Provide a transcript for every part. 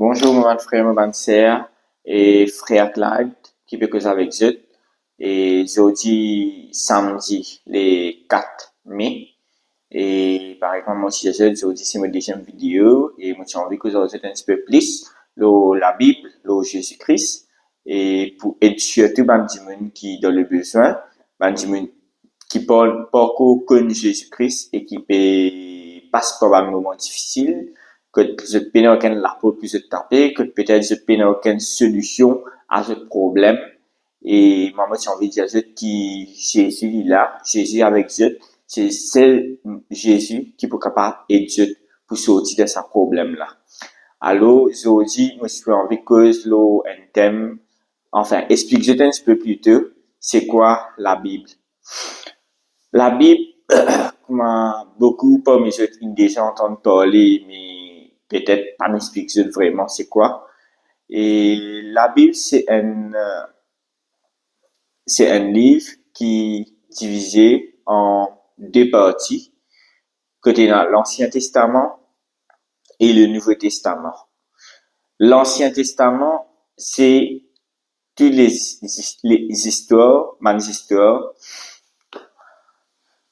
Bonjour, mon frère, mon sœur et frère Clyde, qui peut causer avec vous. Et jeudi, samedi, les 4 mai. Et par exemple, moi, si jeudi, c'est ma deuxième vidéo. Et moi, j'ai envie que vous un petit peu plus la Bible, le Jésus-Christ. Et pour aider surtout les gens qui ont le besoin, les gens qui parlent pas connu Jésus-Christ et qui passent par un moment difficile, que je n'ai aucune la peau plus de taper, que peut-être je n'ai aucune solution à ce problème. Et moi, j'ai envie de dire que Jésus est là, Jésus avec Dieu, c'est seul Jésus qui peut capable aider Dieu pour sortir de ce problème-là. Alors, aujourd'hui, moi, j'ai envie que je un thème, enfin, explique-je un petit peu plus tôt, c'est quoi la Bible. La Bible, comme beaucoup parmi eux ont déjà entendu parler, mais peut-être pas m'expliquer vraiment c'est quoi. Et la Bible, c'est un livre qui est divisé en deux parties, côté dans l'Ancien Testament et le Nouveau Testament. L'Ancien Testament, c'est toutes les histoires,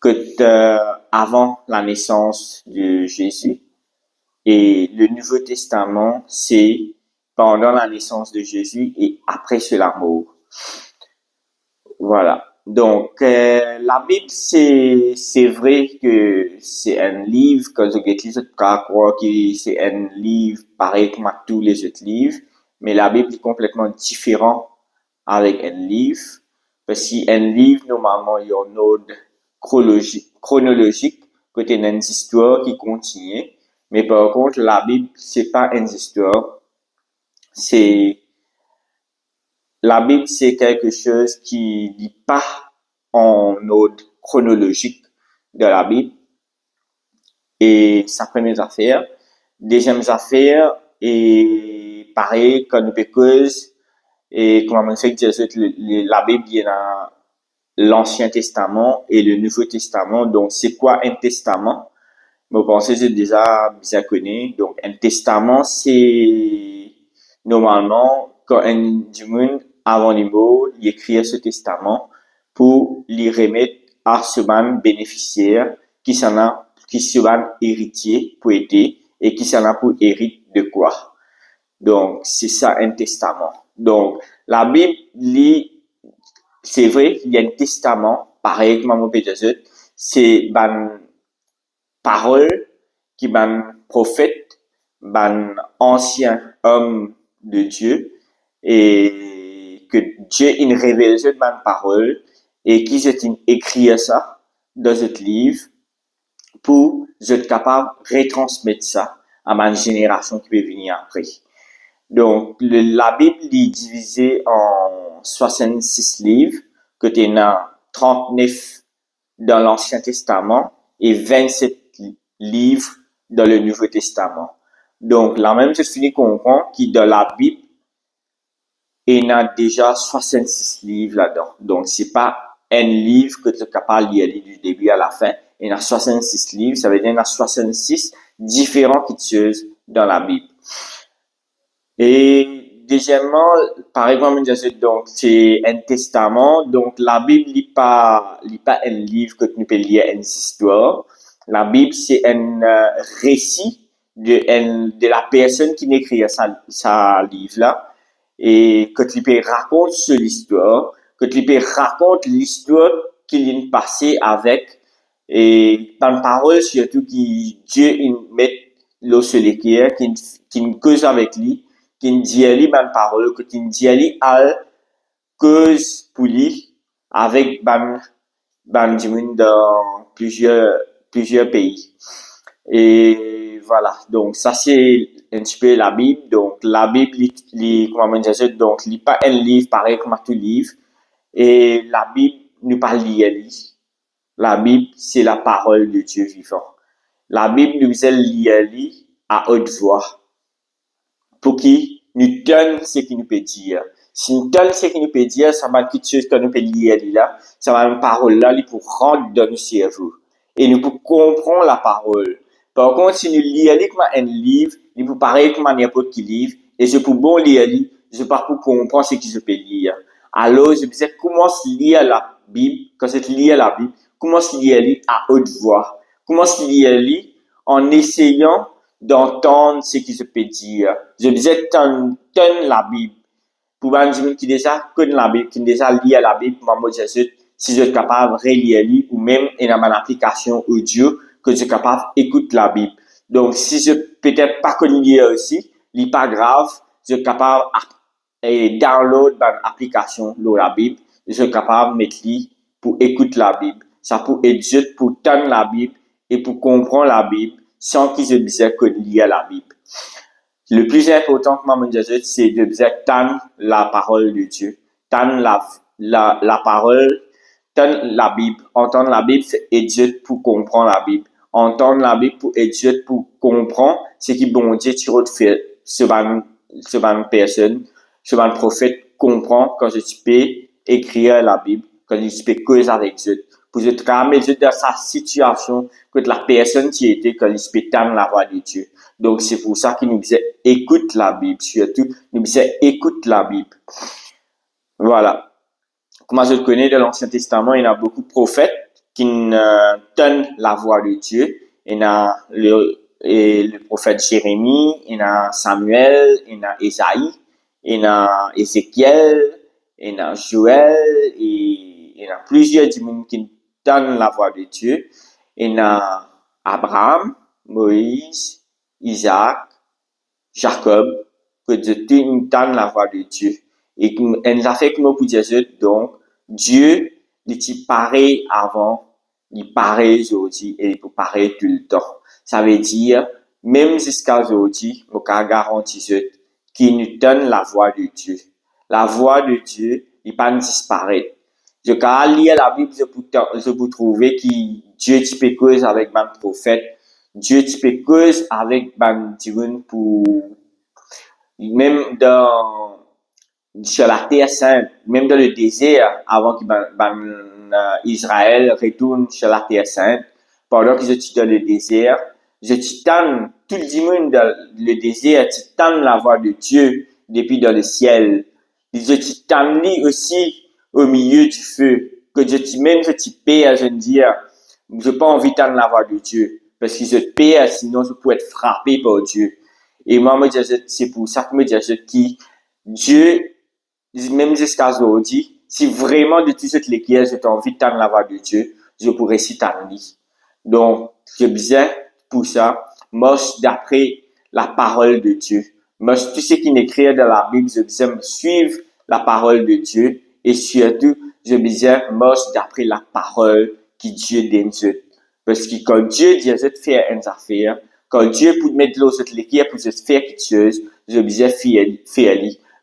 que avant la naissance de Jésus. Et le Nouveau Testament, c'est pendant la naissance de Jésus et après cela mort. Voilà. Donc, la Bible, c'est vrai que c'est un livre, quand je lis, croire que c'est un livre pareil comme tous les autres livres, mais la Bible est complètement différent avec un livre, parce qu'un livre, normalement, il y a un ordre chronologique, côté une histoire qui continue, mais par contre, la Bible, c'est pas une histoire, la Bible, c'est quelque chose qui n'est pas en ordre chronologique de la Bible. Et sa première affaire. Deuxième affaire, et pareil, quand nous pécons, et comme on sait que la Bible est dans l'Ancien Testament et le Nouveau Testament. Donc, c'est quoi un testament? Vous pensez que c'est déjà bien connu. Donc, un testament, c'est normalement quand un du monde avant les mots, il écrit ce testament pour les remettre à ce bénéficiaire qui s'en héritier pour aider et qui s'en a pour hériter de quoi. Donc, c'est ça un testament. Donc, la Bible, c'est vrai qu'il y a un testament, pareil comme mon Pédazut, c'est ban parole qui ban prophète, ban ancien homme de Dieu, et que Dieu il révèle cette ban parole, et qui s'est écrit ça dans ce livre, pour être capable de retransmettre ça à ma génération qui peut venir après. Donc, la Bible est divisée en 66 livres, que tu as 39 dans l'Ancien Testament et 27 livres dans le Nouveau Testament. Donc, la même chose finit comprend que dans la Bible, il y a déjà 66 livres là-dedans. Donc, c'est pas un livre que tu es capable de lire du début à la fin. Il y a 66 livres, ça veut dire qu'il y a 66 différentes choses dans la Bible. Et deuxièmement, par exemple, donc c'est un testament. Donc la Bible n'est pas un livre que tu peux lire une histoire. La Bible c'est un récit de la personne qui écrit sa livre là et que tu peux raconter sur l'histoire, que tu peux raconter l'histoire qu'il y a passé avec et dans la parole surtout qui Dieu met l'eau sur les cœurs, qui cause avec lui, qui dit lui ban parole, que qui dit lui al cause pour lui avec ban dans plusieurs pays. Et voilà, donc ça c'est un petit peu la Bible. Donc la Bible, comment on dit, donc il n'est pas un livre pareil comme tout livre. Et la Bible nous pas lire. La Bible c'est la parole de Dieu vivant. La Bible nous est lire à haute voix pour qu'il nous donne ce qu'il nous peut dire. Si nous donne ce qu'il nous peut dire, ça va être quelque chose que nous peut lire là, ça va une parole là pour rentrer dans nos cerveaux. Et nous pouvons comprendre la parole. Par contre, si nous lisons comme un livre, il peut paraître comme n'importe quel livre, et je peux bon lire, je peux pas pour comprendre ce que je peux lire. Alors, je disais, commence à lire la Bible, quand je lis la Bible, commence à lire à haute voix. Commence à lire en essayant d'entendre ce que je peux dire. Je disais, donne la Bible. Pour les gens qui déjà connaissent la Bible, qui déjà lisent la Bible, moi, Jésus, si je suis capable de relire ou même dans mon application audio, que je suis capable d'écouter la Bible. Donc, si je peut-être pas connais lire aussi, n'est pas grave, je suis capable de download mon application de la Bible, je suis capable de mettre pour écouter la Bible. Ça peut être juste pour entendre la Bible et pour comprendre la Bible sans qu'ils aient besoin de lire la Bible. Le plus important que maman Jésus, c'est de bien entendre la parole de Dieu. Entendre la parole, entendre la Bible. Entendre la Bible, c'est aider pour comprendre la Bible. Entendre la Bible pour aider pour comprendre ce qui bon Dieu tu fait sur une personne, sur un prophète comprend quand je peux écrire la Bible, quand je peux causer avec Dieu. Pour je travailler dans sa situation que la personne qui était quand il peut entendre la voix de Dieu. Donc, c'est pour ça qu'il nous disait, écoute la Bible. Surtout, nous disait, écoute la Bible. Voilà. Comme je le connais de l'Ancien Testament, il y a beaucoup de prophètes qui donnent la voix de Dieu. Il y a le prophète Jérémie, il y a Samuel, il y a Ésaïe, il y a Ézéchiel, il y a Joël, et il y a plusieurs démons qui donnent la voix de Dieu. Il y a Abraham, Moïse, Isaac, Jacob, que Dieu donne la voix de Dieu. Et elle a fait que nous pour dire donc, Dieu, il est pareil avant, il paraît aujourd'hui et il peut paraître tout le temps. Ça veut dire, même jusqu'à aujourd'hui, on peut garantir qu'il nous donne la voix de Dieu. La voix de Dieu, il ne peut pas disparaître. Je peux lire la Bible, je peux trouver que Dieu peut cause avec un prophète, Dieu peut cause avec un divin pour, même sur la terre sainte, même dans le désert, avant que Israël retourne sur la terre sainte, pendant que je suis dans le désert, je t'entends tout le monde dans le désert, tu t'entends la voix de Dieu depuis dans le ciel. Je t'entends aussi au milieu du feu, que je même que tu perds, je veux dire, je n'ai pas envie d'entendre la voix de Dieu, parce que je perds, sinon je peux être frappé par Dieu. Et moi, c'est pour ça que je me dis que Dieu, même jusqu'à aujourd'hui, si vraiment de tout ce que j'ai envie d'entendre la voix de Dieu, je pourrais s'y t'entendre. Donc, j'ai besoin pour ça, marche d'après la parole de Dieu. Marche tout ce qui est écrit dans la Bible, j'ai besoin de suivre la parole de Dieu et surtout, j'ai besoin de marche d'après la parole que Dieu donne. Parce que quand Dieu dit de faire une affaire, quand Dieu peut mettre l'eau sur l'équipe pour faire quelque chose, j'ai besoin de faire.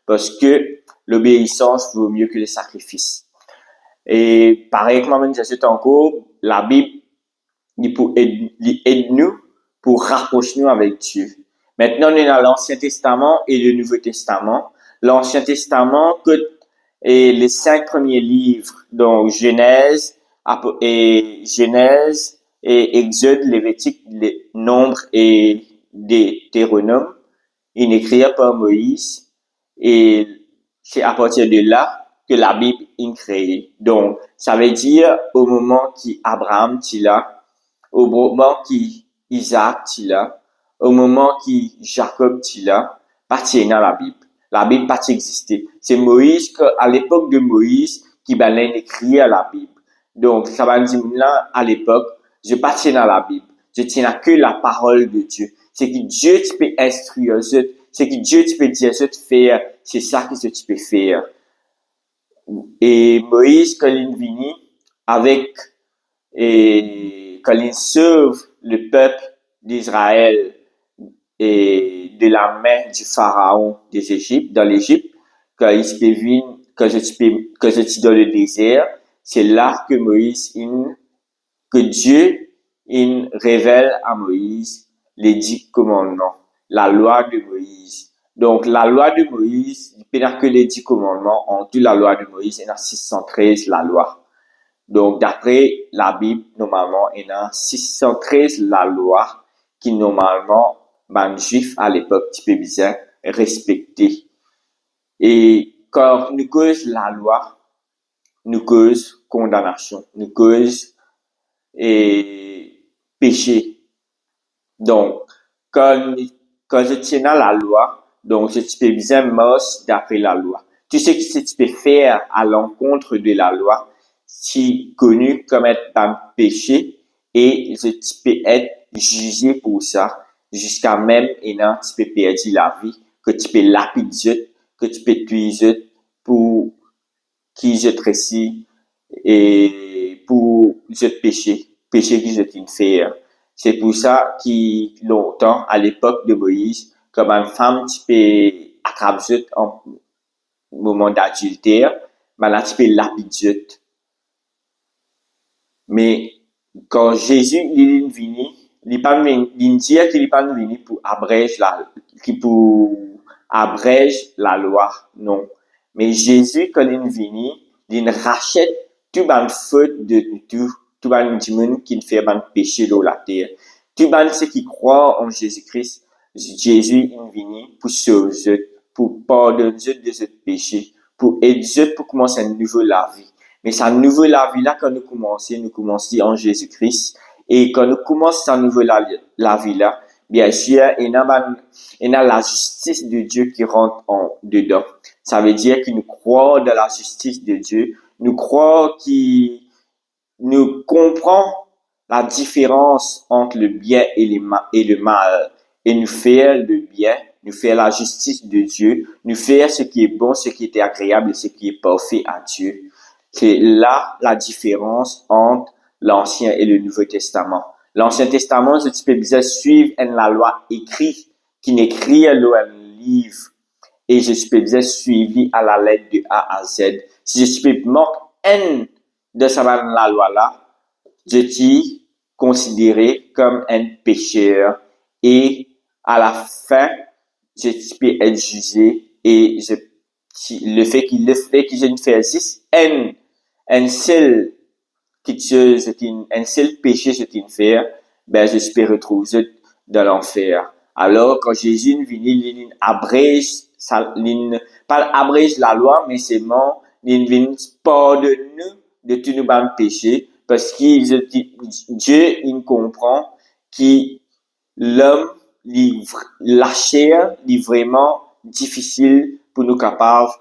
Parce que l'obéissance vaut mieux que le sacrifice. Et pareil que moi-même, j'ai encore, la Bible, il peut aider nous pour rapprocher nous avec Dieu. Maintenant, on est dans l'Ancien Testament et le Nouveau Testament. L'Ancien Testament, et les 5 premiers livres, donc Genèse, et Exode, Lévitique, les Nombres et Deutéronome, il est écrit par Moïse. Et c'est à partir de là que la Bible est créée. Donc, ça veut dire au moment qu'Abraham est là, au moment qu'Isaac est là, au moment que Jacob est là, partie dans la Bible. La Bible pas existé. C'est Moïse à l'époque de Moïse qui va écrit la Bible. Donc, ça va dire là à l'époque, je pas tiens dans la Bible. Je tiens que la parole de Dieu. C'est que Dieu tu peux instruire, c'est que Dieu tu peux dire de faire, c'est ça que tu peux faire. Et Moïse quand il vient avec et quand il sauve le peuple d'Israël et de la main du pharaon des Égyptes, dans l'Égypte, quand il se vient, quand je suis dans le désert, c'est là que que Dieu, il révèle à Moïse les 10 commandements, la loi de Moïse. Donc, la loi de Moïse, il n'y a que les 10 commandements. En tout, la loi de Moïse, il y a 613 la loi. Donc, d'après la Bible, normalement, il y a 613 la loi qui normalement, juif à l'époque, tu peux bien respecter. Et quand nous cause la loi, nous cause condamnation, nous cause et péché. Donc, quand, quand je tiens à la loi, donc je peux bien marcher d'après la loi. Tout ce que tu peux faire à l'encontre de la loi, c'est connu comme être un péché et tu peux être jugé pour ça jusqu'à même et non tu peux perdre la vie, que tu peux lapider, que tu peux tuer pour qui je trécis et pour ce péché que je t'ai fait. C'est pour ça que longtemps, à l'époque de Moïse, comme une femme, tu peux attraper en moment d'adultère, mais là, tu peux lapider. Mais quand Jésus il est venu, il pas il dit qu'il est pas venu pour abréger la loi, non. Mais Jésus quand il est venu, il rachète tout ban faute de tout ban du monde qui fait ban péché dans la terre. Tout ban ceux qui croient en Jésus-Christ, Jésus est venu pour sauver, pour pardonner de ce péché, pour aider pour commencer une nouvelle vie. Mais sa nouvelle vie là, quand nous commençons en Jésus-Christ. Et quand nous commençons sa nouvelle vie là, bien sûr, il y a la justice de Dieu qui rentre dedans. Ça veut dire que nous croyons dans la justice de Dieu. Nous croyons qu'il nous comprend la différence entre le bien et le mal. Et nous faire le bien, nous faire la justice de Dieu, nous faire ce qui est bon, ce qui est agréable et ce qui est parfait à Dieu. C'est là la différence entre l'Ancien et le Nouveau Testament. L'Ancien Testament, je peux bien suivre la loi écrite, qui n'écrit un livre, et je peux bien suivre à la lettre de A à Z. Si je peux manquer un de la loi là, je suis considéré comme un pécheur, et à la fin, je peux être jugé, et le fait que je ne fais un seul quelque chose, un seul péché je t'ai fait, ben, je peux retrouver dans l'enfer. Alors, quand Jésus est venu, il abrège, pas abrège la loi, mais c'est bon, il vient pardonner de tous nos péchés, parce que Dieu, il comprend que l'homme, la chair, est vraiment difficile pour nous capables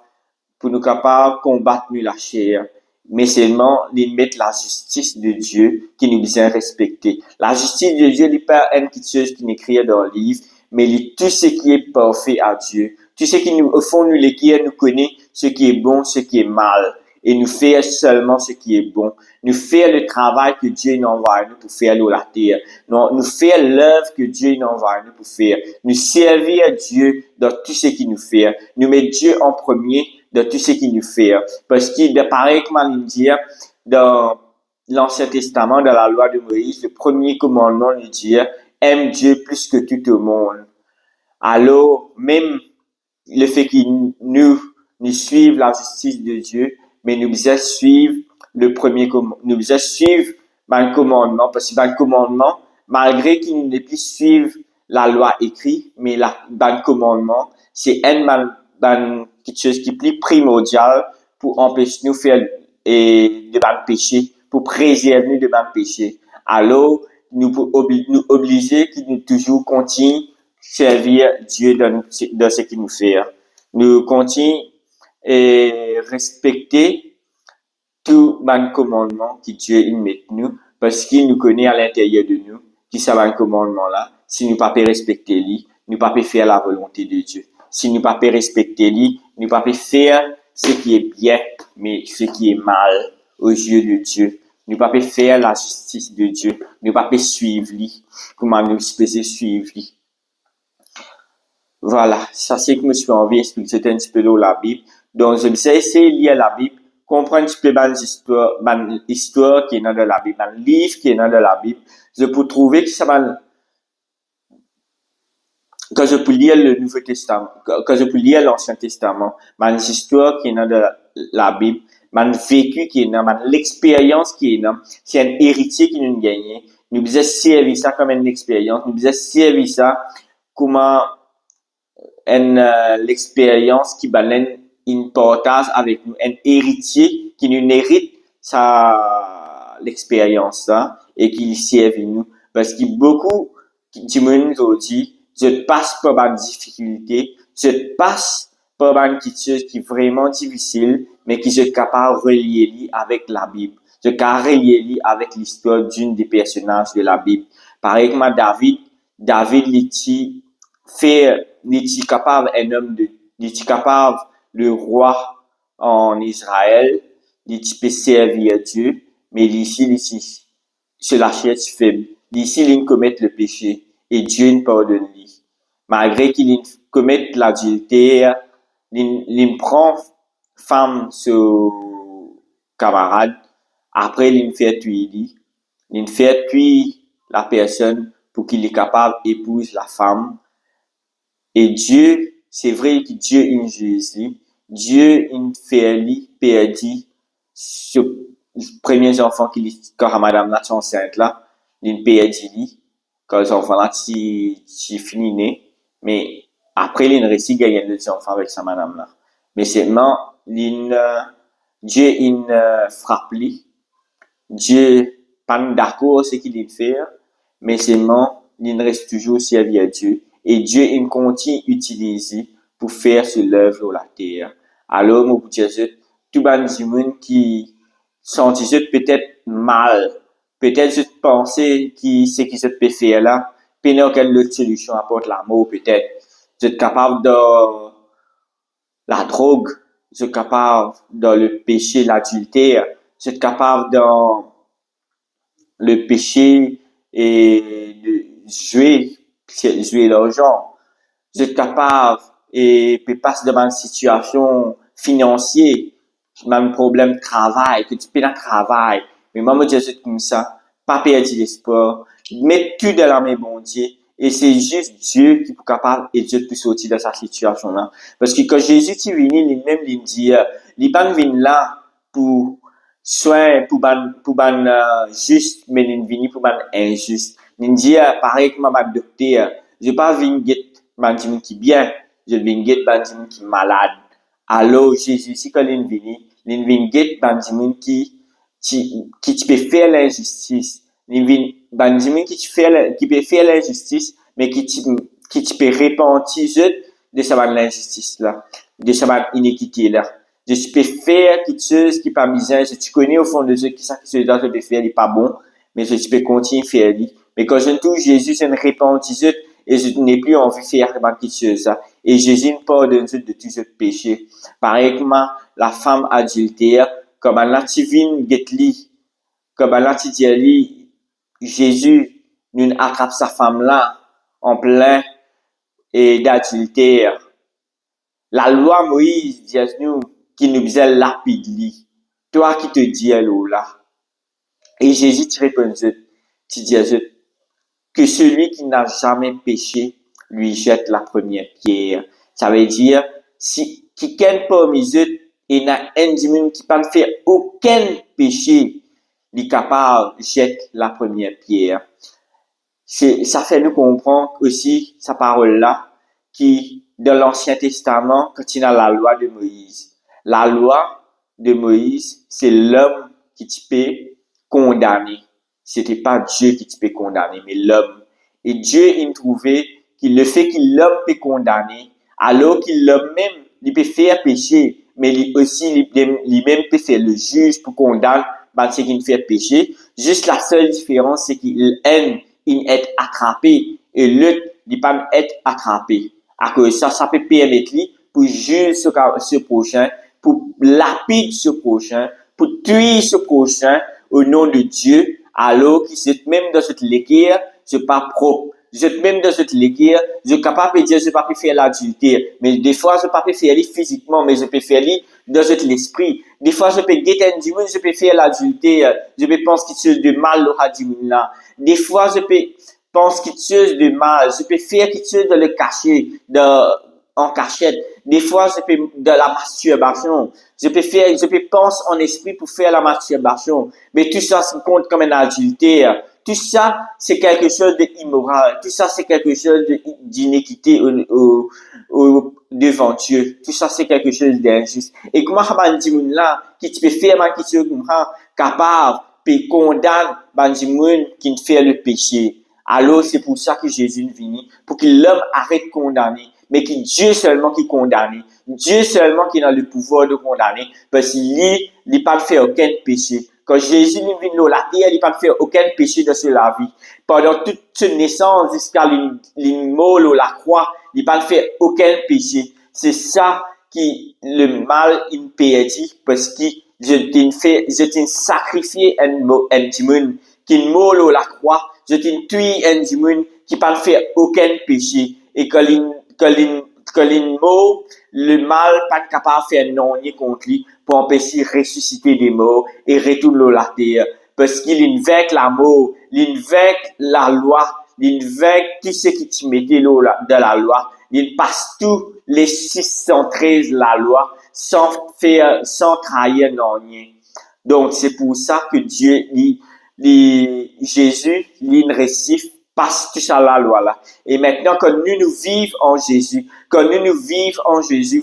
combattre la chair. Mais seulement, ils mettent la justice de Dieu qui nous bien respecter. La justice de Dieu n'est pas une quelque chose qui n'est écrit dans le livre, mais tout ce qui est parfait à Dieu. Tout ce qui nous, au fond, nous l'écrire, nous connaît ce qui est bon, ce qui est mal. Et nous faire seulement ce qui est bon. Nous faire le travail que Dieu nous envoie nous pour faire sur la terre. Nous faire l'œuvre que Dieu nous envoie nous pour faire. Nous servir Dieu dans tout ce qu'il nous fait. Nous mettre Dieu en premier de tout ce qu'il nous fait. Parce qu'il de pareil comme il dit dans l'Ancien Testament, dans la loi de Moïse, le premier commandement nous dit aime Dieu plus que tout le monde. Alors, même le fait qu'il nous suivent la justice de Dieu, mais nous devons suivre le premier commandement. Nous devons suivre le commandement, parce que le commandement, malgré qu'il ne puisse suivre la loi écrite, mais le commandement, c'est quelque chose qui est plus primordial pour empêcher nous faire de péché, pour préserver nous de péché. Alors, nous obliger qu'il nous toujours continue servir Dieu dans ce qu'il nous fait. Nous continuons et respecter tout le commandement que Dieu il met nous, parce qu'il nous connaît à l'intérieur de nous, qui ça va un commandement là. Si nous ne pas respecter lui, nous ne pas faire la volonté de Dieu. Si nous ne pas respecter lui, nous ne pas faire ce qui est bien, mais ce qui est mal aux yeux de Dieu. Nous ne pas faire la justice de Dieu. Nous ne pas suivre lui. Comment nous pouvons suivre lui. Voilà, ça c'est que je me suis envie d'expliquer un petit peu dans la Bible. Donc, je me suis essayé de lire la Bible, comprendre un petit peu l'histoire qui est dans la Bible, le livre qui est dans la Bible. Je peux trouver que ça va, quand je peux lire le Nouveau Testament, quand je peux lire l'Ancien Testament, l'histoire qui est dans la Bible, vécu qui est dans, l'expérience qui est dans, c'est un héritier qui nous gagne. nous besoin servir ça comme une expérience, nous besoin servir ça comme l'expérience qui balène une partage avec nous, un héritier qui nous hérite l'expérience ça et qui serve nous. Parce que beaucoup du monde aujourd'hui, je passe par une difficulté, je passe par une chose qui est vraiment difficile, mais qui est capable de relier avec la Bible. Je suis capable de relier avec l'histoire d'une des personnages de la Bible. Par exemple, David, il était capable, un homme il était capable, le roi en Israël, il peut servir Dieu, mais ici, c'est la chair faible. Ici, il commet le péché et Dieu ne pardonne lui. Malgré qu'il commette l'adultère, il prend femme sur camarade, après il fait tuer lui. Il fait tuer la personne pour qu'il est capable d'épouser la femme. Et Dieu, c'est vrai que Dieu est injuste. Dieu, il fait lui perdre ce premier enfant qu'il quand madame là enceinte là, il perdre lui quand les enfants là c'est fini né, mais après il réussit gagner les enfants avec sa madame là. Mais seulement Dieu il frappe lui. Dieu pas d'accord ce qu'il fait, mais seulement il reste toujours servi à Dieu. Et Dieu, il continue d'utiliser pour faire ce l'œuvre sur la terre. Alors, moi, vous dire, tout le monde qui sentit peut-être mal, peut-être je penser qui ce qui se peut faire là, puis non, quelle autre solution apporte l'amour, peut-être. Vous êtes capable de la drogue, vous êtes capable de le péché, l'adultère, vous êtes capable dans le péché et de jouer l'argent. Vous êtes capable et peut passer devant une situation financière, même problème de travail, que tu peux dans travail. Mais moi, je dis comme ça, pas perdre l'espoir, mettre tout dans la main bon Dieu. Et c'est juste Dieu qui est capable et Dieu peut sortir de cette situation-là. Parce que quand Jésus est venu, lui-même, il dit, il n'est pas venu là pour soit pour juste, mais il venu pour ban injuste. Il dit, pareil comme ma docteur, je pas venir get bandimun qui bien, je viens get bandimun qui malade. Alors, Jésus, si quand il vient get bandimun qui peut faire l'injustice. Il vient bandimun qui peut faire l'injustice, mais qui peut repentir de sa l'injustice là, de sa iniquité là. Je peux faire quelque chose qui n'est pas misère. Tu connais au fond de Dieu qui ça que ce que je peux faire n'est pas bon, mais je peux continuer à faire. Mais quand je touche Jésus, c'est une repentance et je n'ai plus envie de faire quelque chose. Et Jésus me pardonne de tout ce péché. Pareil comme la femme adultère, comme elle a dit, comme elle a dit, Jésus nous attrape sa femme là en plein et d'adultère. La loi Moïse dit à nous qui nous disait lapide lui. Toi qui te dis là. Et Jésus te répond, tu dis que celui qui n'a jamais péché lui jette la première pierre. Ça veut dire, si quelqu'un parmi eux et n'a un dimanche qui ne fait aucun péché, il est capable de jeter la première pierre. Ça fait nous comprendre aussi sa parole là, qui, dans l'Ancien Testament, quand il a la loi de Moïse. La loi de Moïse, c'est l'homme qui te peut condamner. C'était pas Dieu qui te peut condamner, mais l'homme. Et Dieu, il trouvait qu'il le fait qu'il l'homme peut condamner, alors qu'il l'homme même, il peut faire pécher, mais lui-même peut faire le juge pour condamner, ce qu'il fait pécher. Juste la seule différence, c'est qu'il aime, il est attrapé, et l'autre, il pas être attrapé. À cause ça peut permettre lui pour juger ce prochain, pour lapider ce prochain, pour tuer ce prochain au nom de Dieu, alors qu'il se même dans cette l'équerre, c'est pas propre. Je même dans cette l'équerre, je suis capable de dire, je pas pu faire l'adultère. Mais des fois, je pas pu faire lui physiquement, mais je peux faire lui dans cet l'esprit. Des fois, je peux guetter un dimanche, je peux faire l'adultère. Je peux penser quelque chose de mal au dimanche là. Des fois, je peux penser quelque chose de mal. Je peux faire quelque chose de le cacher, en cachette. Des fois, je peux de la masturbation. Je peux penser en esprit pour faire la masturbation. Mais tout ça se compte comme un adultère. tout ça, c'est quelque chose d'immoral. Tout ça, c'est quelque chose d'inéquité devant Dieu. Tout ça, c'est quelque chose d'injuste. Et comment ça dit là, qui te peut faire, qui te comprend, capable, puis condamne, qui ne fait le péché. Alors, c'est pour ça que Jésus est venu, pour que l'homme arrête de condamner, mais que Dieu seulement qui condamne. Dieu seulement qui a le pouvoir de condamner, parce qu'il n'a pas fait aucun péché. Quand Jésus est venu dans la terre, il n'a pas fait aucun péché dans la vie. Pendant toute sa naissance, jusqu'à l'immol ou la croix, il n'a pas fait aucun péché. C'est ça qui, le mal, il perdit, parce que je t'ai sacrifié un démon, qui mort ou la croix, je t'ai tué un démon qui n'a pas fait aucun péché. Et quand il mort, le mal pas capable de faire non contre lui pour empêcher de ressusciter des morts et retourner dans la terre. Parce qu'il invente la mort, il invente la loi, il invente tout ce qui te mettait dans la loi. Il passe tous les 613 la loi sans trahir non rien. Donc, c'est pour ça que Dieu, Jésus, récif passe tout ça la loi là. Et maintenant, quand nous vivons en Jésus,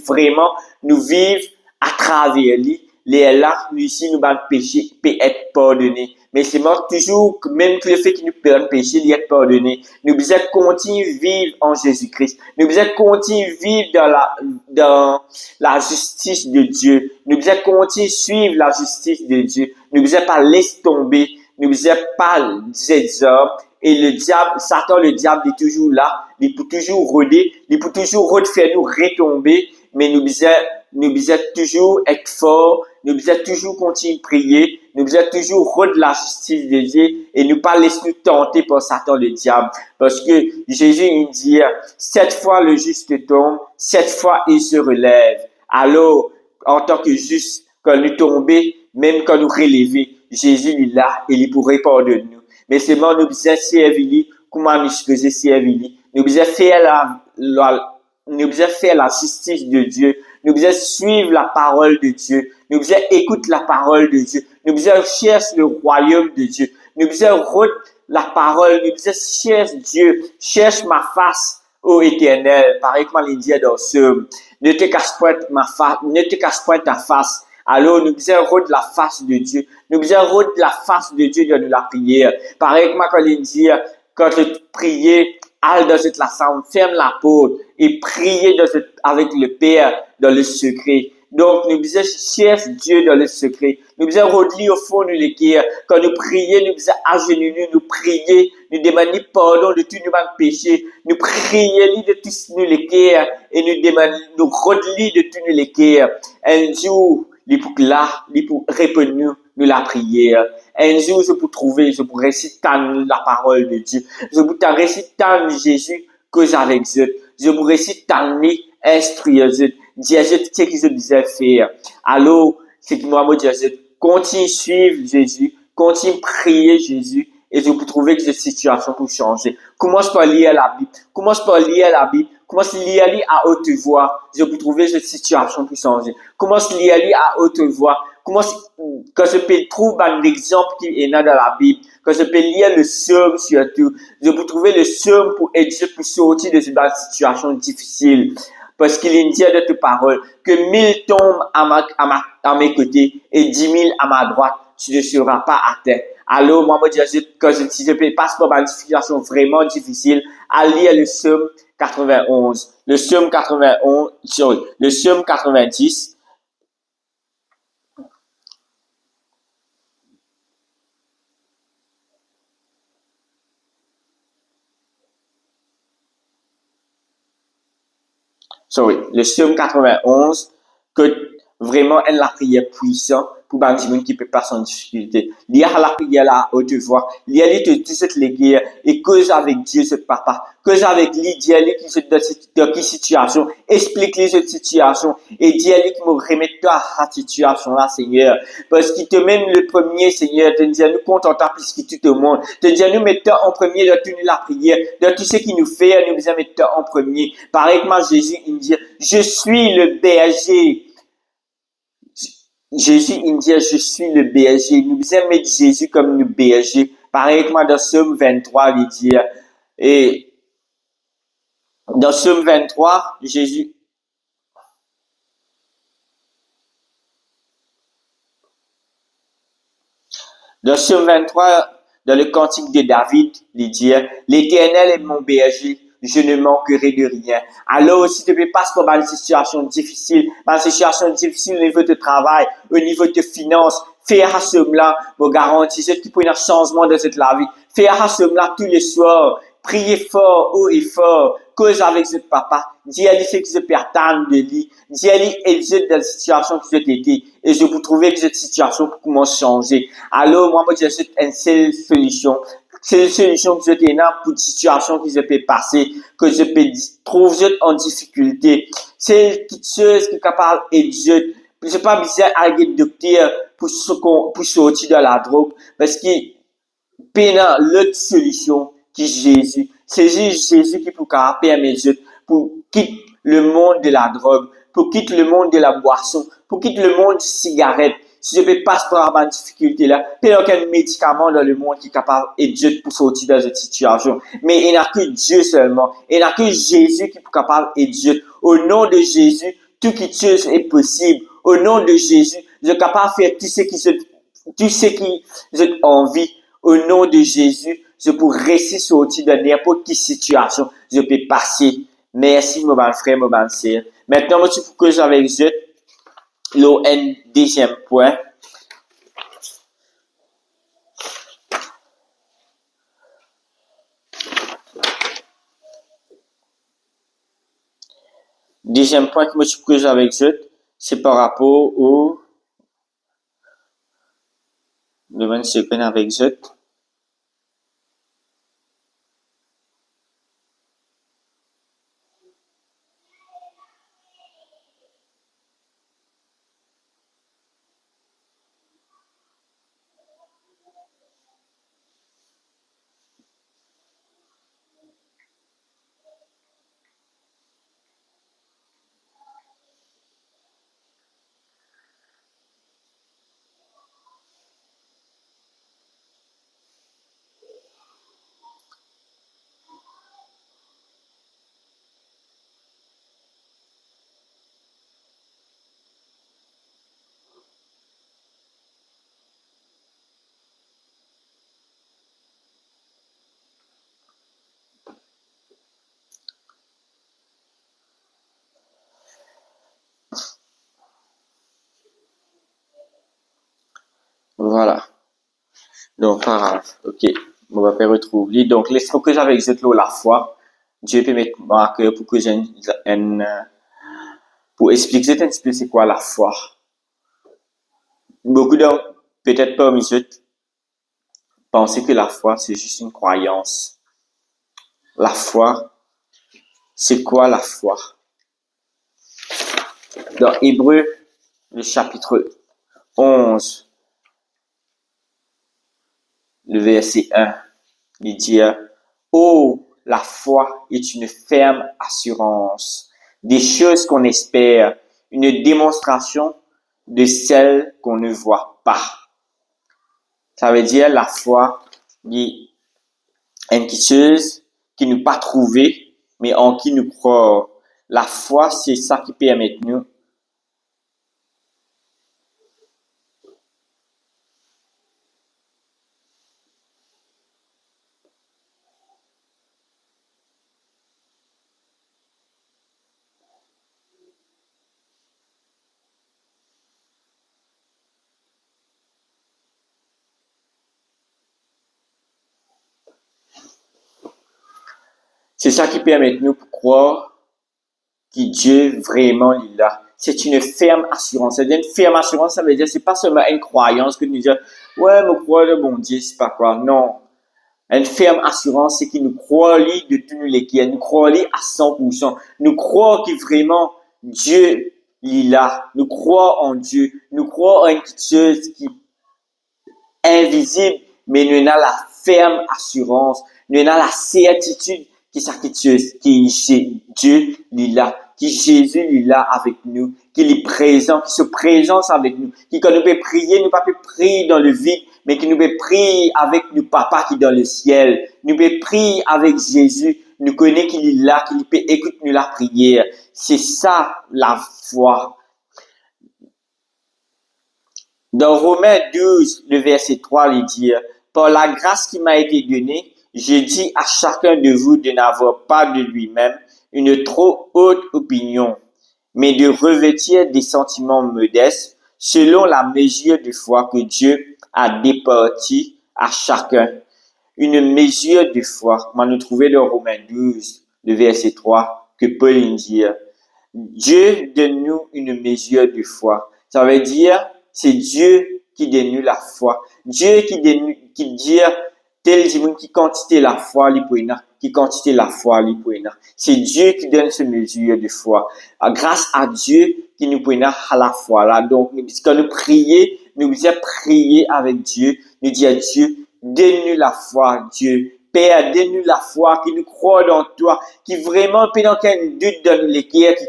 vraiment, nous vivons à travers lui, les là, nous ici, nous, péché peut être pardonné. Mais c'est toujours, même que le fait qu'il nous pardonne péché, il est pardonné. Nous devons continuer à vivre en Jésus-Christ. Nous devons continuer à vivre dans la justice de Dieu. Nous devons continuer à suivre la justice de Dieu. Nous devons pas laisser tomber. Nous devons pas des hommes. Et le diable, Satan, le diable est toujours là. Il peut toujours rôder. Il peut toujours faire nous retomber. Mais nous devons toujours être forts. Nous devons toujours continuer à prier. Nous devons toujours rôder la justice de Dieu et ne pas laisser nous tenter par Satan, le diable. Parce que Jésus, il dit, 7 fois le juste tombe, 7 fois il se relève. Alors, en tant que juste, quand nous tombons, même quand nous relevons, Jésus est là et il pourrait pardonner nous. Mais seulement nous devons servir, comment nous faisons servir. Nous devons faire la justice de Dieu. Nous devons suivre la parole de Dieu. Nous devons écouter la parole de Dieu. Nous devons chercher le royaume de Dieu. Nous devons retenir la parole. Nous devons chercher Dieu. Cherche ma face, ô Éternel. Pareil comme il dit dans ce, ne te cache point ta face. Alors, nous devons retenir la face de Dieu. Nous devons retenir la face de Dieu dans la prière. Pareil comme quand il dit, quand tu prier, allez dans cette la chambre, ferme la porte et priez avec le Père dans le secret. Donc, nous devons chercher Dieu dans le secret. Nous devons redire au fond de l'équerre. Quand nous prions, nous devons agenouiller, nous prier, nous demander pardon de tous nos péchés. Nous prions de tous nos l'équerre et nous redire de tous nos l'équerre. Un jour, il pour là, il pour répondre nous la prière. Un jour, je pour réciter la parole de Dieu. Je pour réciter Jésus que avec eux. Je pour réciter instruire eux. Dire ce que je disais faire. Alors, c'est que moi, dire continue à suivre Jésus, continue à prier Jésus, et je peux trouver que cette situation peut changer. Commence par lire la Bible. Commence à lire à haute voix. Je peux trouver que cette situation peut changer. Commence à lire à haute voix. Quand je peux trouver un exemple qui est dans la Bible, quand je peux lire le psaume surtout, je peux trouver le psaume pour aider pour sortir de cette situation difficile. Parce qu'il est dit de tes paroles que 1000 tombent à mes côtés et 10 000 à ma droite, tu ne seras pas à terre. Alors, moi, si je passe par une situation vraiment difficile, à lire le psaume 91, le psaume 90, le psaume 91, que vraiment elle la prière puissante pour un monde qui peut pas sans difficulté. Lire la prière là, haute voix. Lire toute cette guerre et cause avec Dieu, ce papa. Cause avec lui, dis-lui dans quelle situation. Explique-lui cette situation et dis-lui qu'il me remette à cette situation là, Seigneur. Parce qu'il te mène le premier, Seigneur. Te dit, nous contentons plus que tout le monde. Te dit, nous mettons en premier dans toute la prière. Dans tout ce qui nous fait, nous nous mettons en premier. Pareil que Jésus, il dit, je suis le berger. Jésus, il dit, je suis le berger. Nous devons mettre Jésus comme le berger Pareil que moi, dans Somme 23, il dit, et dans Somme 23, Jésus, dans Somme 23, dans le cantique de David, il dit, l'Éternel est mon berger, je ne manquerai de rien. Alors, si tu passes par une situation difficile, une situation difficile au niveau de travail, au niveau de finances, fais à ce-là, me garantis, ce qui peut un changement dans cette la vie. Fais à ce-là tous les soirs. Priez fort, haut et fort. Cause avec ce papa. Dis-lui ce qui se pertane de lui. Dis-lui, existe dans la situation qui s'est été. Et je vous trouver que cette situation pour commencer à changer. Alors, moi, j'ai une seule solution. C'est une solution que je t'ai là pour une situation qui se peut passer, que je peux trouver en difficulté. C'est quelque chose qui est capable d'aider. C'est pas bizarre avec le docteur pour sortir de la drogue. Parce que, pendant l'autre solution, qui est Jésus. C'est Jésus qui peut permettre pour quitter le monde de la drogue, pour quitter le monde de la boisson, pour quitter le monde du cigarette. Si je peux passer par ma difficulté là, il n'y a aucun médicament dans le monde qui est capable d'aider pour sortir de cette situation. Mais il n'y a que Dieu seulement. Il n'y a que Jésus qui est capable d'aider. Au nom de Jésus, tout qui chose est possible. Au nom de Jésus, je suis capable de faire tout ce qui j'ai envie. Au nom de Jésus, je peux rester sortir de n'importe quelle situation. Je peux passer. Merci, mon bon frère, mon bonne sœur. Maintenant, je faut que j'avais un deuxième point. Deuxième point que je faut que j'avais c'est par rapport au le 20 secondes avec je. Voilà. Donc, ok. On va faire retrouver. Donc, laisse-moi que j'avais là la foi. Dieu peut mettre marqueur pour que j'ai pour expliquer un petit peu c'est quoi la foi. Beaucoup d'hommes, peut-être pas eux, penser que la foi, c'est juste une croyance. La foi, c'est quoi la foi? Dans Hébreux, le chapitre 11, le verset 1, il dit, oh, la foi est une ferme assurance des choses qu'on espère, une démonstration de celles qu'on ne voit pas. Ça veut dire la foi est quelque chose qui nous pas trouvé, mais en qui nous croit. La foi, c'est ça qui permet de nous. C'est ça qui permet de nous croire que Dieu vraiment est là. C'est une ferme assurance. C'est une ferme assurance, ça veut dire c'est pas seulement une croyance que nous disons ouais, me croire le bon Dieu, c'est pas quoi. Non. Une ferme assurance, c'est qu'il nous croit lui de tout nous qui nous croit lui à 100%. Nous croit que vraiment Dieu est là. Nous croit en Dieu. Nous croit en quelque chose qui est invisible, mais nous avons la ferme assurance. Nous avons la certitude que c'est quelque chose qui est Dieu est là. Que Jésus est là avec nous, qu'il est présent, qu'il se présente avec nous, qu'il quand nous peut prier, nous pas peut prier dans le vide, mais que nous pouvons prier avec le Papa qui est dans le ciel. Nous pouvons prier avec Jésus. Nous connaissons qu'il est là, qu'il peut écouter nous la prière. C'est ça la foi. Dans Romains 12, le verset 3, il dit, par la grâce qui m'a été donnée, je dis à chacun de vous de n'avoir pas de lui-même une trop haute opinion, mais de revêtir des sentiments modestes selon la mesure de foi que Dieu a départie à chacun. Une mesure de foi. On nous trouver dans Romains 12, le verset 3, que Paul dit, Dieu donne-nous une mesure de foi. Ça veut dire, c'est Dieu qui donne la foi. Dieu qui dit, tel monde qui quantité la foi, qui quantité la foi, c'est Dieu qui donne cette mesure de foi. Grâce à Dieu qui nous prend à la foi là. Donc, quand nous prions, nous devons prier avec Dieu. Nous disons à Dieu, donne-nous la foi, Dieu. Père, donne-nous la foi, qui nous croit dans toi, qui vraiment peut dans quel doute dans les guerres, qui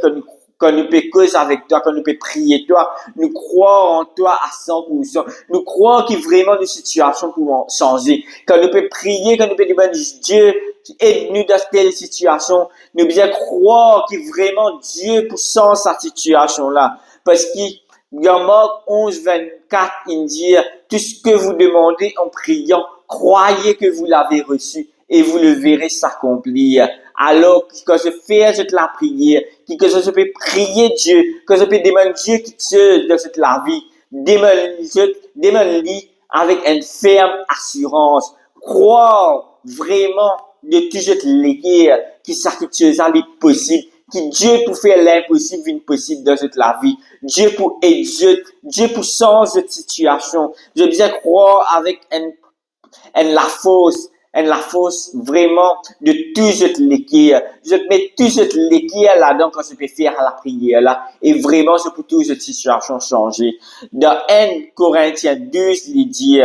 quand nous peut causer avec toi, quand nous peut prier toi, nous croyons en toi à 100%. Nous croyons que vraiment nos situations pourront changer. Quand nous peut prier, quand nous peut demander Dieu, aide-nous dans telle situation, nous bien croire que vraiment Dieu peut changer sa situation là. Parce que dans Marc 11, 24, il dit, tout ce que vous demandez en priant, croyez que vous l'avez reçu et vous le verrez s'accomplir. Alors, quand je fais cette la prière, que je peux prier Dieu, que je peux demander Dieu qui tue dans cette la vie, demande-lui avec une ferme assurance. Croire vraiment de toujours l'écrire, qui s'active ça est possible, que Dieu pour faire l'impossible une possible dans cette la vie. Dieu pour aider, Dieu pour changer cette situation. Je disais croire avec la force vraiment de tout cette l'équerre. Je mets tout cette l'équerre là-dedans quand je peux faire la prière là. Et vraiment, je peux toute cette situation changer. Dans 1 Corinthiens 12, il dit,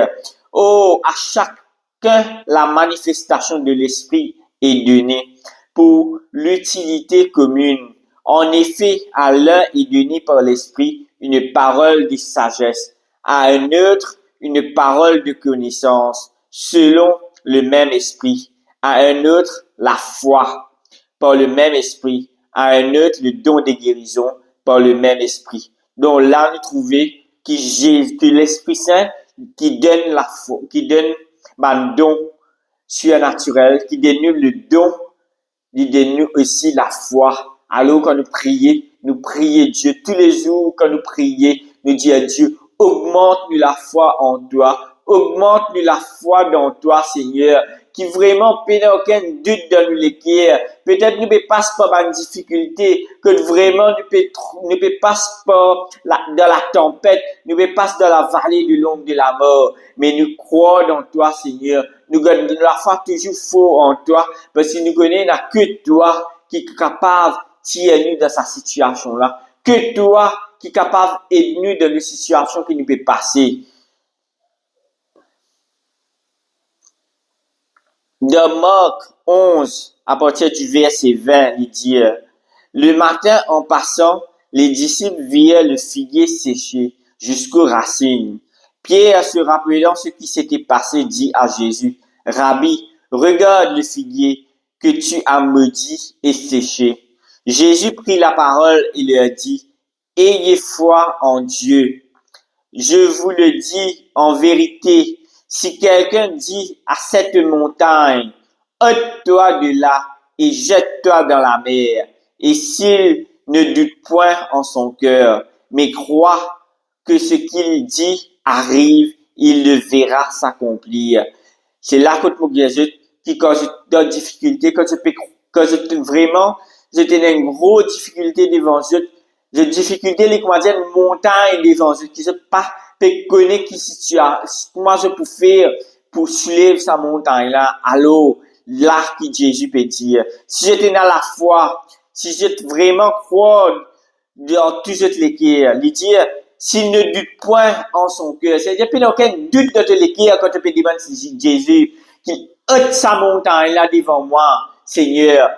oh, à chacun, la manifestation de l'esprit est donnée pour l'utilité commune. En effet, à l'un est donné par l'esprit une parole de sagesse, à un autre une parole de connaissance, selon le même esprit, à un autre la foi, par le même esprit, à un autre le don de guérison, par le même esprit. Donc là, nous trouvons que l'Esprit Saint qui donne la foi, qui donne un don surnaturel, qui donne le don, il donne aussi la foi. Alors quand nous prions Dieu tous les jours, quand nous prions, nous disons à Dieu, augmente-nous la foi en toi, augmente-nous la foi dans toi, Seigneur, qui vraiment peut aucun doute dans nous l'équerre. Peut-être nous ne passe pas par une difficulté, que vraiment nous ne passe pas dans la tempête, nous ne passe dans la vallée de l'ombre de la mort, mais nous croyons dans toi, Seigneur. Nous gardons la foi toujours fort en toi, parce que nous connaissons que toi qui est capable de tirer nous dans sa situation là, que toi qui est capable d'aider nous dans les situations qui nous peut passer. Dans Marc 11, à partir du verset 20, il dit, le matin en passant, les disciples virent le figuier séché jusqu'aux racines. Pierre, se rappelant ce qui s'était passé, dit à Jésus, Rabbi, regarde le figuier que tu as maudit et séché. Jésus prit la parole et leur dit, ayez foi en Dieu. Je vous le dis en vérité, si quelqu'un dit à cette montagne, ôte-toi de là et jette-toi dans la mer, et s'il ne doute point en son cœur, mais croit que ce qu'il dit arrive, il le verra s'accomplir. C'est là que quand je dans difficulté, quand j'étais dans une grosse difficulté devant Dieu, de difficulté, les comment dire, une montagne devant Dieu, qui ne pas connaître qui situation, comment je peux faire pour soulever sa montagne là, alors, là, que Jésus peut dire, si j'étais dans la foi, si j'étais vraiment croire dans tout ce l'équerre, lui dire, s'il ne doute point en son cœur, c'est-à-dire, qu'il n'y a aucun doute dans l'équerre quand tu peux demander Jésus, qu'il ôte sa montagne là devant moi, Seigneur,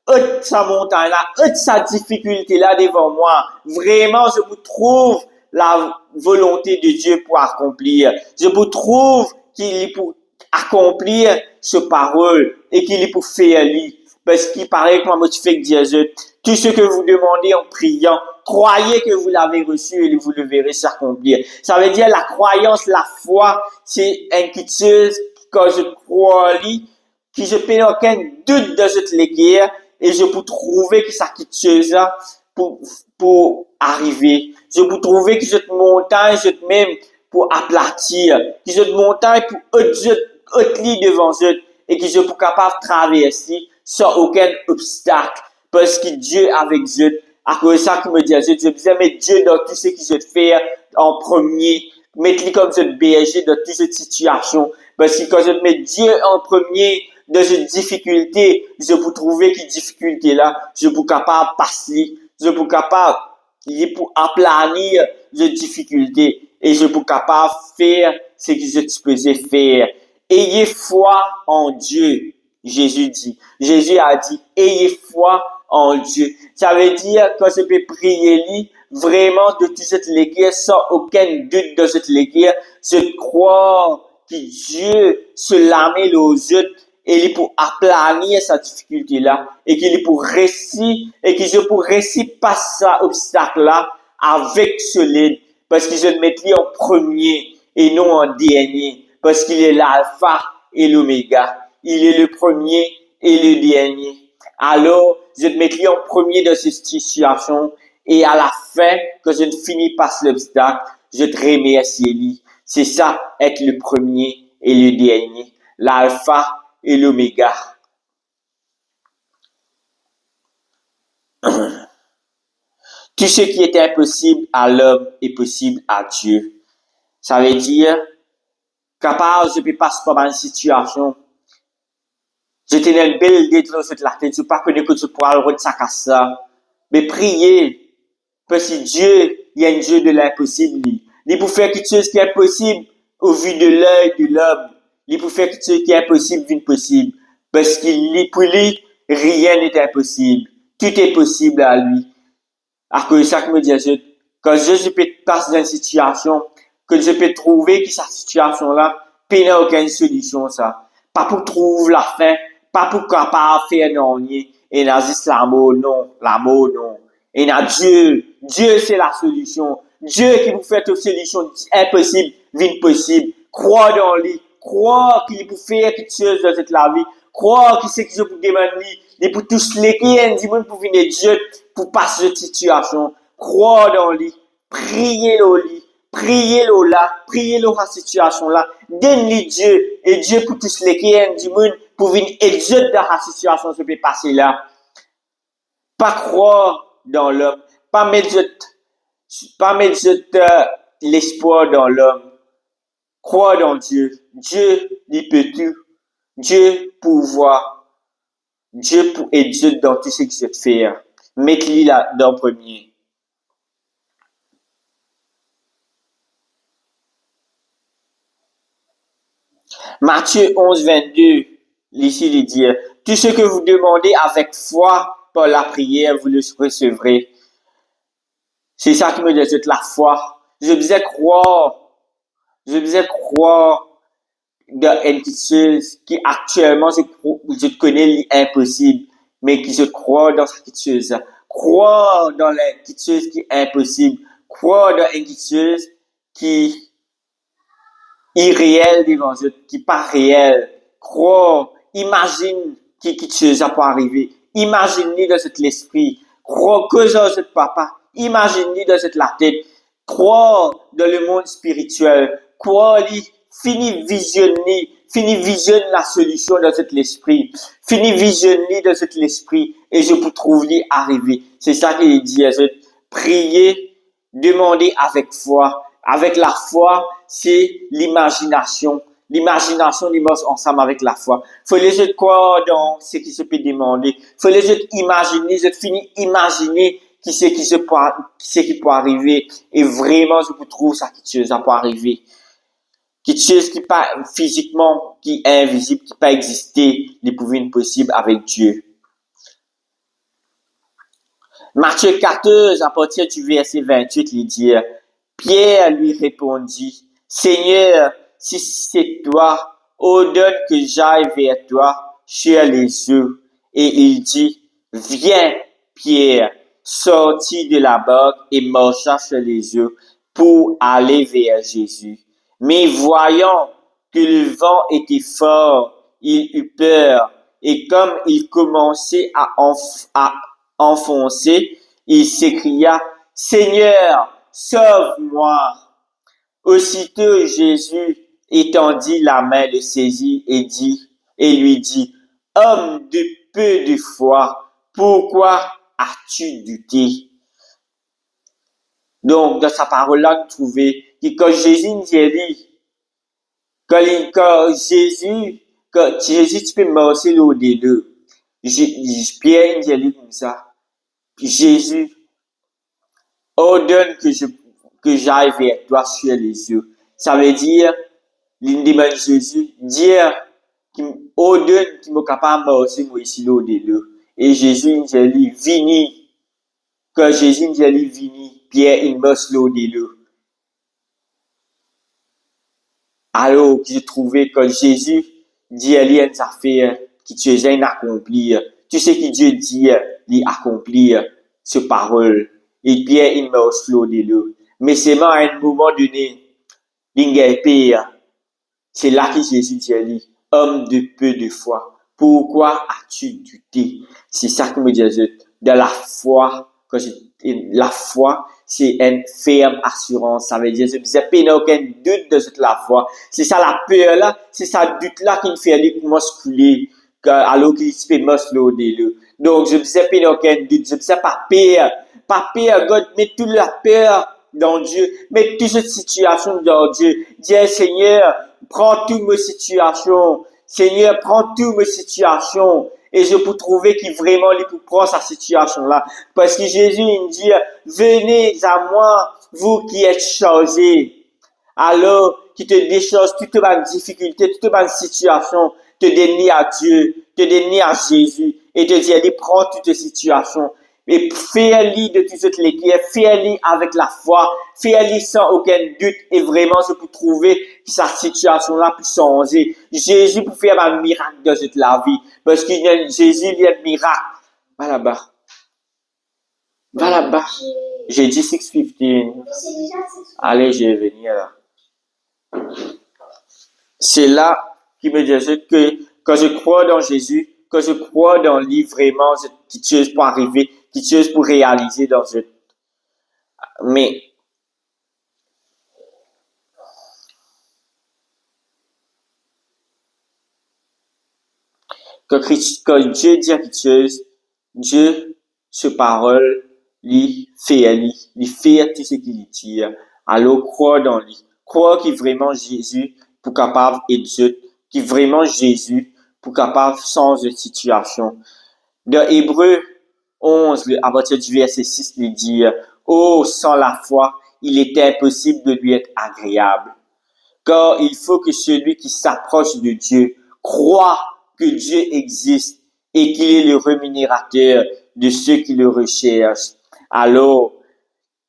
ôte sa montagne là, ôte sa difficulté là devant moi. Vraiment, je vous trouve la volonté de Dieu pour accomplir. Je vous trouve qu'il est pour accomplir ce parole et qu'il est pour faire lui. Parce qu'il paraît que moi, je fais que Dieu, tout ce que vous demandez en priant, croyez que vous l'avez reçu et vous le verrez s'accomplir. Ça veut dire la croyance, la foi, c'est une chose quand je crois lui, que je peux aucun doute de cette guerre et je peux trouver que ça quelque chose là pour arriver. Je peux trouver que cette montagne, cette même pour aplatir, que cette montagne pour haute devant eux et que je peux capable de traverser sans aucun obstacle parce que Dieu est avec eux. À cause de ça que me dit, je disais, mettre Dieu dans tout ce que je fais en premier, mettre-le comme ce berger dans toute cette situation. Parce que quand je mets Dieu en premier dans cette difficulté, je peux trouver que difficulté là, je peux capable passer, je peux capable, il est pour aplanir cette difficulté et je peux capable faire ce que je supposais faire. Ayez foi en Dieu, Jésus dit. Jésus a dit, ayez foi en Dieu. Ça veut dire que je peux prier lui, vraiment de toute cette guerre, sans aucun doute de cette guerre, je crois que Dieu se l'amène aux autres et il est pour aplanir sa difficulté là et qu'il est pour réussir et que je pour réussir passer cet obstacle là avec solide parce que je le mets lui en premier et non en dernier parce qu'il est l'alpha et l'oméga. Il est le premier et le dernier. Alors, je te mets lui en premier dans cette situation et à la fin, que je ne finis pas l'obstacle, je te remercie lui. C'est ça, être le premier et le dernier. L'alpha et l'oméga. Tout ce qui est impossible à l'homme est possible à Dieu. Ça veut dire, capable, je peux passer par une situation. Je tenais une belle idée dans cette la tête. Je ne pas connaître que tu pourras le rendre ça à ça. Mais priez. Parce que Dieu, il y a un Dieu de l'impossible. Il peut faire quelque chose qui est impossible au vu de l'œil de l'homme. Il peut faire quelque chose qui est impossible vu possible. Parce qu'il pour lui, rien n'est impossible. Tout est possible à lui. À cause de ça que me dit Dieu, quand je peux passer dans une situation, que je peux trouver que cette situation-là, il n'y a aucune solution, ça. Pas pour trouver la fin, pas pour capable faire non, et n'a juste l'amour, non, non. Et n'a Dieu, Dieu c'est la solution. Dieu qui vous fait une solution impossible, vie possible. Crois dans lui, crois qu'il peut faire quelque chose dans cette la vie. Crois que c'est que je vous demande, et pour tous les qui ont dit pour venir Dieu, pour passer cette situation. Crois dans lui, priez-le lui, priez-le là, priez-le à cette situation là. Donne-lui Dieu, et Dieu pour tous les qui ont dit pour venir Dieu dans la situation qui peut passer là. Pas croire dans l'homme, pas mettre l'espoir dans l'homme. Crois dans Dieu. Dieu, il peut tout. Dieu pouvoir. Dieu pour aider Dieu dans tout ce qu'il veut faire. Mettez-le là dans le premier. Matthieu 11, 22, ici il dit, tout ce que vous demandez avec foi par la prière, vous le recevrez. C'est ça qui me dit toute la foi. Je disais croire dans une chose qui actuellement je connais l'impossible, mais qui je crois dans cette chose. Croire dans la petite chose qui est impossible. Croire dans une petite chose qui irréel devant Dieu, qui n'est pas réel. Croire, imagine quelque chose ça peut arriver. Imagine-le dans cet l'esprit. Croire que dans ce papa. Imagine-le dans cette la tête. Croire dans le monde spirituel. Croire, fini visionner la solution dans cet l'esprit. Fini visionner dans cet l'esprit et je peux trouver arriver. C'est ça qu'il dit à Dieu. Priez, demandez avec foi. Avec la foi, c'est l'imagination. L'imagination est ensemble avec la foi. Faut les croire dans ce qui se peut demander. Faut les imaginer, je finis imaginer qui peut arriver. Et vraiment, je trouve ça quelque chose, ça peut arriver. Quelque chose qui pas physiquement, qui est invisible, qui pas exister, les pouvoirs possibles avec Dieu. Matthieu 14, à partir du verset 28, il dit, Pierre lui répondit, Seigneur, si c'est toi, ordonne que j'aille vers toi sur les eaux. Et il dit, viens, Pierre, sortit de la barque et marcha sur les eaux pour aller vers Jésus. Mais voyant que le vent était fort, il eut peur, et comme il commençait à enfoncer, il s'écria, Seigneur, sauve-moi. Aussitôt Jésus étendit la main, le saisit et lui dit, homme de peu de foi, pourquoi as-tu douté? Donc, dans sa parole-là, nous trouvons que quand Jésus nous dit, quand Jésus, tu peux marcher là au-delà. Pierre nous dit comme ça. Jésus, ordonne que j'aille vers toi sur les eaux. Ça veut dire, l'une des mains de Jésus, dire, ordonne qu'il me capable de marcher moi ici là au-delà. Et Jésus nous dit, vini. Quand Jésus nous dit, vini, Pierre, il marche là au-delà. Alors, j'ai trouvé que Jésus dit à lui une affaire qui tu es accomplir. Tu sais que Dieu dit, il accomplir ce parole. Et Pierre, il marche là au-delà. Mais c'est à un moment donné, pire. C'est là que Jésus dit à lui, homme de peu de foi, pourquoi as-tu douté? C'est ça que me dit Jésus. De la foi, la foi, c'est une ferme assurance. Ça veut dire, je disais, il n'y a aucun doute de cette la foi. C'est ça la peur là, c'est ça doute là qui me fait aller commencer couler, alors qu'il se fait mosler au délai. Donc, je disais, il n'y a aucun doute. Je disais, pas peur, God, mets toute la peur dans Dieu, mets toute cette situation dans Dieu. Dis, Seigneur, prends toutes mes situations. Seigneur, prends toutes mes situations. Et je peux trouver qu'il vraiment il peut prendre sa situation là. Parce que Jésus, il dit, venez à moi, vous qui êtes chargés. Alors, qui te décharge toute ma difficulté, toute ma situation, te donner à Dieu, te donner à Jésus, et te dire, allez, prends toutes tes situations. Et fais-le de toutes les pierres, fais-le avec la foi, fais-le sans aucun doute, et vraiment, je peux trouver que sa situation-là peut changer. Jésus peut faire un miracle dans cette la vie, parce que Jésus, il y a un miracle. Va là-bas. Va là-bas. J'ai dit 6:15. Allez, je vais venir là. C'est là qu'il me dit que quand je crois dans Jésus, quand je crois dans lui vraiment, quelque chose pour arriver, quelque chose pour réaliser dans ce. Mais quand Dieu dit quelque chose, Dieu, ce parole, lui fait tout ce qu'il dit. Alors crois dans lui. Crois qu'il vraiment Jésus pour capable et Dieu, qu'il vraiment Jésus pour capable changer de situation. Dans Hébreux 11, à partir du verset 6, il dit, oh, sans la foi, il était impossible de lui être agréable. Car il faut que celui qui s'approche de Dieu croit que Dieu existe et qu'il est le rémunérateur de ceux qui le recherchent. Alors,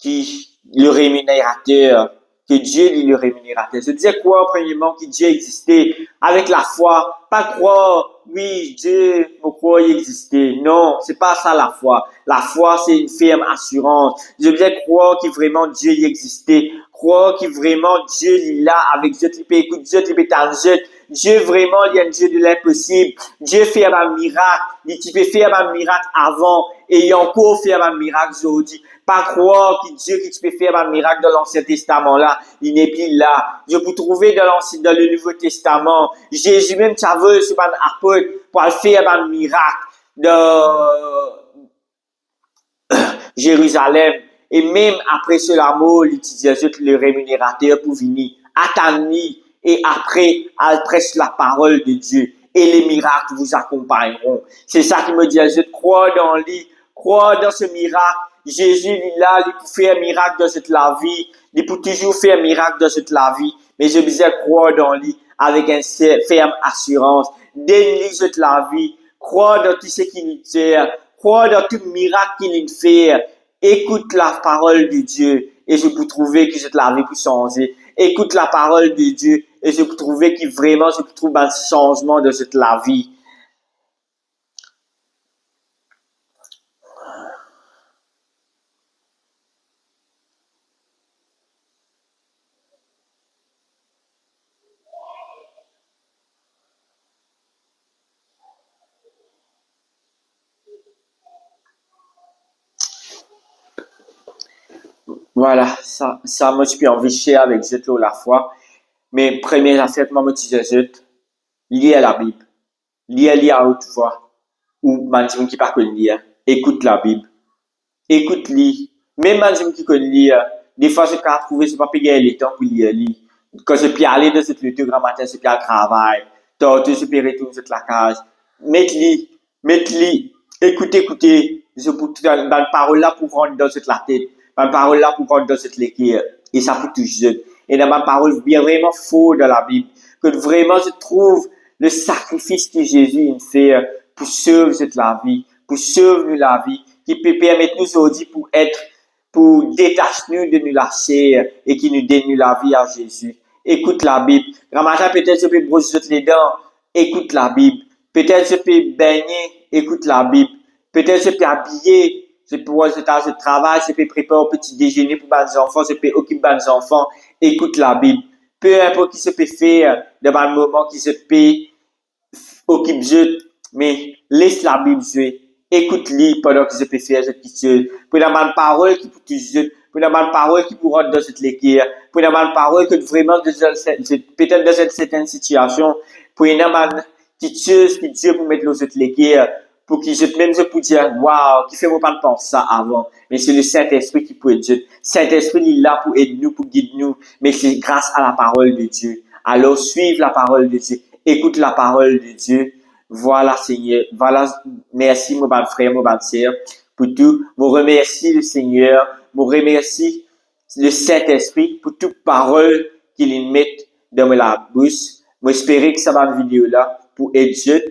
le rémunérateur, que Dieu est le rémunérateur. Je disais quoi, premièrement, que Dieu existait avec la foi. Pas croire, oui, Dieu, me croire il existait. Non, c'est pas ça la foi. La foi, c'est une ferme assurance. Je disais croire que vraiment Dieu y existait. Croire que vraiment Dieu est là avec Dieu, tu peux écouter Dieu, tu peux t'enjeter. Dieu vraiment, il y a un Dieu de l'impossible. Dieu fait un miracle. Tu peux faire un miracle avant et il encore faire un miracle aujourd'hui. Pas croire que Dieu qui tu peux faire un miracle dans l'Ancien Testament là, il n'est plus là. Je peux trouver dans le Nouveau Testament, Jésus même savait sur un apôtre pour faire un miracle dans Jérusalem. Et même après cela mort, il disait le rémunérateur pour venir attendre et après prêche la parole de Dieu. Et les miracles vous accompagneront. C'est ça qui me dit, je crois dans lui, crois dans ce miracle. Jésus, il est là, il peut faire un miracle dans cette la vie. Il peut toujours faire un miracle dans cette la vie. Mais je disais croire dans lui avec une ferme assurance. Donne-lui cette la vie. Crois dans tout ce qu'il fait. Crois dans tout miracle qu'il fait. Écoute la parole de Dieu et je peux trouver que cette la vie peut changer. Écoute la parole de Dieu et je peux trouver que vraiment je peux trouver un changement de cette la vie. Voilà, ça, moi, je peux envie de share avec Zut la fois. Mais première affaire, moi, je disais Zut, lis la Bible. Lis à haute voix. Ou, même qui pas lire. Écoute la Bible. Écoute-li. Même même qui connaît lire, des fois, je peux trouver, je peux pas payer le temps pour lire, li. Quand je peux aller dans cette lecture grand matin, je peux aller travail. Tantôt, je peux retourner sur la case. Mets-li. Mets-li. Écoutez. Je peux, dans la parole là pour rentrer dans cette la tête. Dans la parole là pour rentrer dans cette lecture. Et ça peut toujours. Et dans ma parole, bien vraiment faux dans la Bible. Que vraiment, je trouve le sacrifice que Jésus il fait pour sauver cette la vie. Pour sauver nous la vie qui peut permettre nous aujourd'hui pour détacher nous de nous lâcher et qui nous donne la vie à Jésus. Écoute la Bible. Ramadan, peut-être je peux brosser les dents. Écoute la Bible. Peut-être je peux baigner. Écoute la Bible. Peut-être je peux habiller. Je peux voir ce temps de travail. Je peux préparer un petit déjeuner pour mes enfants. Je peux occuper mes enfants. Écoute la Bible. Peu importe qui se peut faire dans le moment qui se peut occupe Dieu, mais laisse la Bible jouer. Écoute-les pendant que je peux faire cette question. Pour la bonne parole qui peut te juger, pour la bonne parole qui pourra dans cette lecture, pour la bonne parole que vraiment peut-être dans cette certaine situation, pour une bonne petite chose que Dieu pour mettre dans cette lecture, pour qu'il je même je peux dire waouh, qui fait moi pas penser ça avant, mais c'est le Saint-Esprit qui peut Dieu. Saint-Esprit il est là pour aider nous, pour guider nous, mais c'est grâce à la parole de Dieu. Alors suive la parole de Dieu. Écoute la parole de Dieu. Voilà, Seigneur. Voilà, merci, mon bon frère, mon bonne sœur, pour tout. Je remercie le Seigneur. Je remercie le Saint-Esprit pour toute parole qu'il met dans ma bouche. J'espère que ça va une vidéo là pour aider Dieu,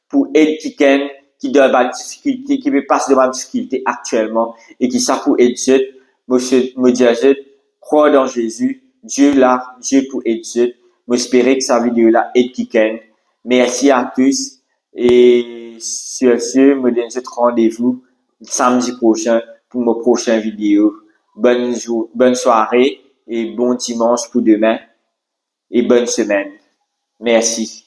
pour aider quelqu'un qui doit avoir une difficulté, qui veut passer devant une difficulté actuellement et qui ça pour aider Dieu. Me dire Dieu, crois dans Jésus. Dieu là, Dieu pour aider Dieu. J'espère que cette vidéo là aide quelqu'un. Merci à tous. Et sur ce, me donne ce rendez-vous samedi prochain pour ma prochaine vidéo. Bonne soirée et bon dimanche pour demain et bonne semaine. Merci.